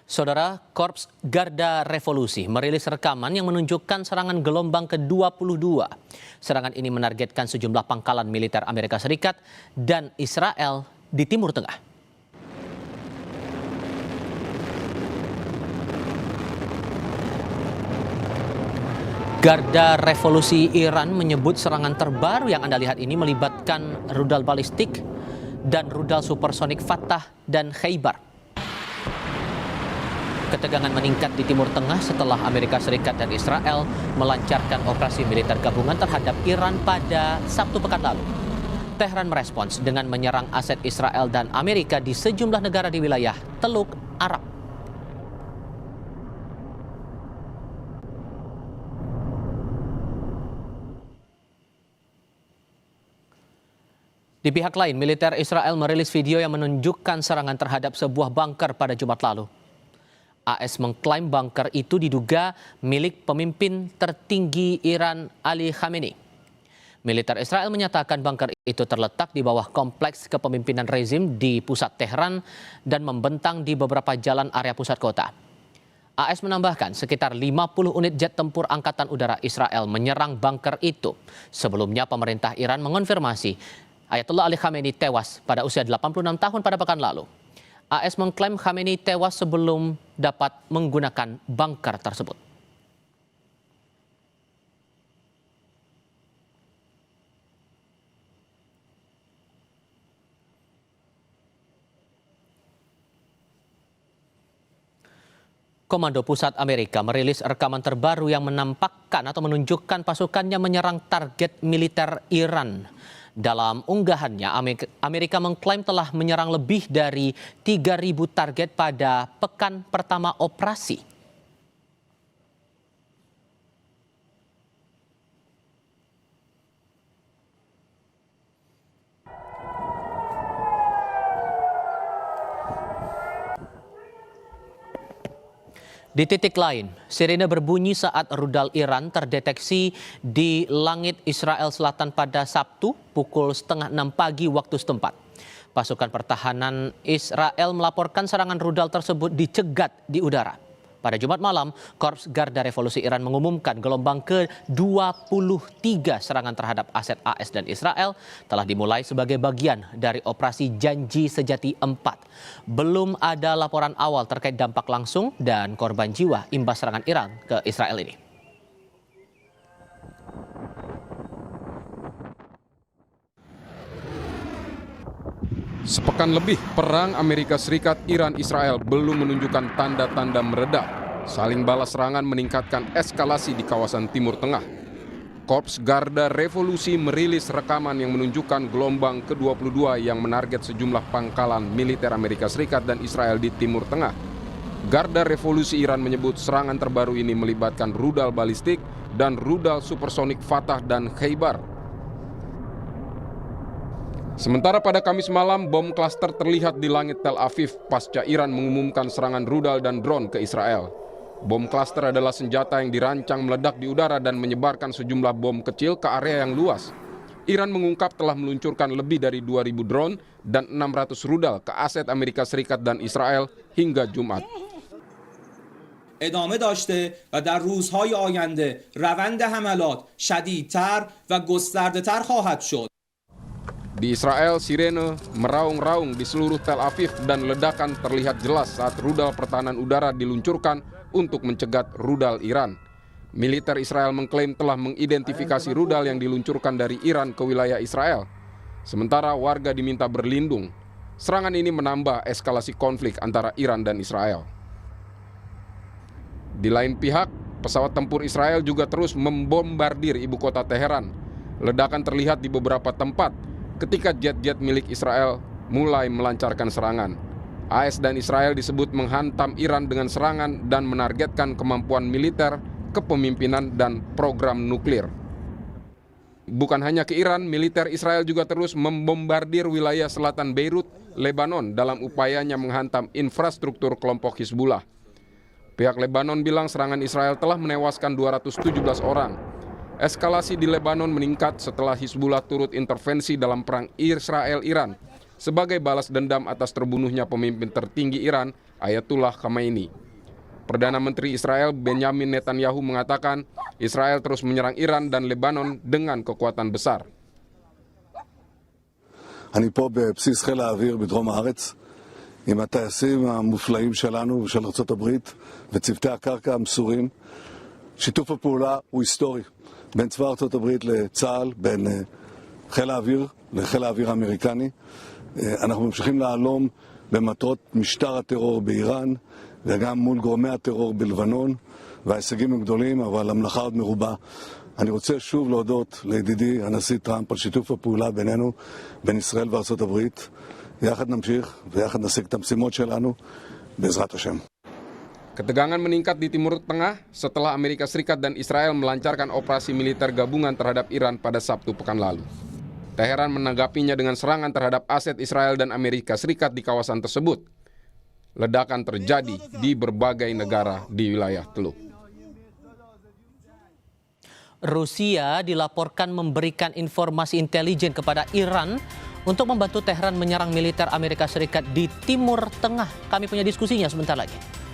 Saudara, Korps Garda Revolusi merilis rekaman yang menunjukkan serangan gelombang ke-22. Serangan ini menargetkan sejumlah pangkalan militer Amerika Serikat dan Israel di Timur Tengah. Garda Revolusi Iran menyebut serangan terbaru yang Anda lihat ini melibatkan rudal balistik dan rudal supersonik Fatah dan Khaybar. Ketegangan meningkat di Timur Tengah setelah Amerika Serikat dan Israel melancarkan operasi militer gabungan terhadap Iran pada Sabtu pekan lalu. Tehran merespons dengan menyerang aset Israel dan Amerika di sejumlah negara di wilayah Teluk Arab. Di pihak lain, militer Israel merilis video yang menunjukkan serangan terhadap sebuah bunker pada Jumat lalu. AS mengklaim bunker itu diduga milik pemimpin tertinggi Iran Ali Khamenei. Militer Israel menyatakan bunker itu terletak di bawah kompleks kepemimpinan rezim di pusat Tehran dan membentang di beberapa jalan area pusat kota. AS menambahkan sekitar 50 unit jet tempur Angkatan Udara Israel menyerang bunker itu. Sebelumnya pemerintah Iran mengonfirmasi Ayatollah Ali Khamenei tewas pada usia 86 tahun pada pekan lalu. AS mengklaim Khamenei tewas sebelum dapat menggunakan bunker tersebut. Komando Pusat Amerika merilis rekaman terbaru yang menampakkan atau menunjukkan pasukannya menyerang target militer Iran. Dalam unggahannya, Amerika mengklaim telah menyerang lebih dari 3.000 target pada pekan pertama operasi. Di titik lain, sirine berbunyi saat rudal Iran terdeteksi di langit Israel Selatan pada Sabtu pukul 5:30 pagi waktu setempat. Pasukan pertahanan Israel melaporkan serangan rudal tersebut dicegat di udara. Pada Jumat malam, Korps Garda Revolusi Iran mengumumkan gelombang ke-23 serangan terhadap aset AS dan Israel telah dimulai sebagai bagian dari operasi Janji Sejati 4. Belum ada laporan awal terkait dampak langsung dan korban jiwa imbas serangan Iran ke Israel ini. Sepekan lebih perang Amerika Serikat Iran-Israel belum menunjukkan tanda-tanda mereda. Saling balas serangan meningkatkan eskalasi di kawasan Timur Tengah. Korps Garda Revolusi merilis rekaman yang menunjukkan gelombang ke-22 yang menarget sejumlah pangkalan militer Amerika Serikat dan Israel di Timur Tengah. Garda Revolusi Iran menyebut serangan terbaru ini melibatkan rudal balistik dan rudal supersonik Fatah dan Khaybar. Sementara pada Kamis malam, bom klaster terlihat di langit Tel Aviv pasca Iran mengumumkan serangan rudal dan drone ke Israel. Bom klaster adalah senjata yang dirancang meledak di udara dan menyebarkan sejumlah bom kecil ke area yang luas. Iran mengungkap telah meluncurkan lebih dari 2.000 drone dan 600 rudal ke aset Amerika Serikat dan Israel hingga Jumat. ادامه داشته و در روزهای آینده روند حملات شدیدتر و گسترده‌تر خواهد شد. Di Israel, sirene meraung-raung di seluruh Tel Aviv dan ledakan terlihat jelas saat rudal pertahanan udara diluncurkan untuk mencegat rudal Iran. Militer Israel mengklaim telah mengidentifikasi rudal yang diluncurkan dari Iran ke wilayah Israel. Sementara warga diminta berlindung. Serangan ini menambah eskalasi konflik antara Iran dan Israel. Di lain pihak, pesawat tempur Israel juga terus membombardir ibu kota Teheran. Ledakan terlihat di beberapa tempat ketika jet-jet milik Israel mulai melancarkan serangan. AS dan Israel disebut menghantam Iran dengan serangan dan menargetkan kemampuan militer, kepemimpinan, dan program nuklir. Bukan hanya ke Iran, militer Israel juga terus membombardir wilayah selatan Beirut, Lebanon dalam upayanya menghantam infrastruktur kelompok Hizbullah. Pihak Lebanon bilang serangan Israel telah menewaskan 217 orang. Eskalasi di Lebanon meningkat setelah Hizbullah turut intervensi dalam perang Israel-Iran. sebagai balas dendam atas terbunuhnya pemimpin tertinggi Iran, Ayatullah Khamenei. Perdana Menteri Israel Benjamin Netanyahu mengatakan Israel terus menyerang Iran dan Lebanon dengan kekuatan besar. אני פה בבסיס חיל האוויר בדרום הארץ עם הטייסים המופלאים שלנו ושל ארצות הברית וצוותי הקרקע המסורים. שיתוף הפעולה הוא היסטורי בין צבא ארצות הברית לצה"ל, בין חיל האוויר לחיל האוויר האמריקני. אנחנו ממשיכים להלום במטרות משטר הטרור באיראן וגם מול גורמי הטרור בלבנון, וההישגים הם גדולים אבל המלאכה עוד מרובה. אני רוצה שוב להודות לידידי הנשיא טראמפ על שיתוף הפעולה בינינו, בין ישראל וארצות הברית. יחד נמשיך ויחד נשיג את המשימות שלנו בעזרת השם. Ketegangan meningkat di Timur Tengah setelah Amerika Serikat dan Israel melancarkan operasi militer gabungan terhadap Iran pada Sabtu pekan lalu. Teheran menanggapinya dengan serangan terhadap aset Israel dan Amerika Serikat di kawasan tersebut. Ledakan terjadi di berbagai negara di wilayah Teluk. Rusia dilaporkan memberikan informasi intelijen kepada Iran untuk membantu Teheran menyerang militer Amerika Serikat di Timur Tengah. Kami punya diskusinya sebentar lagi.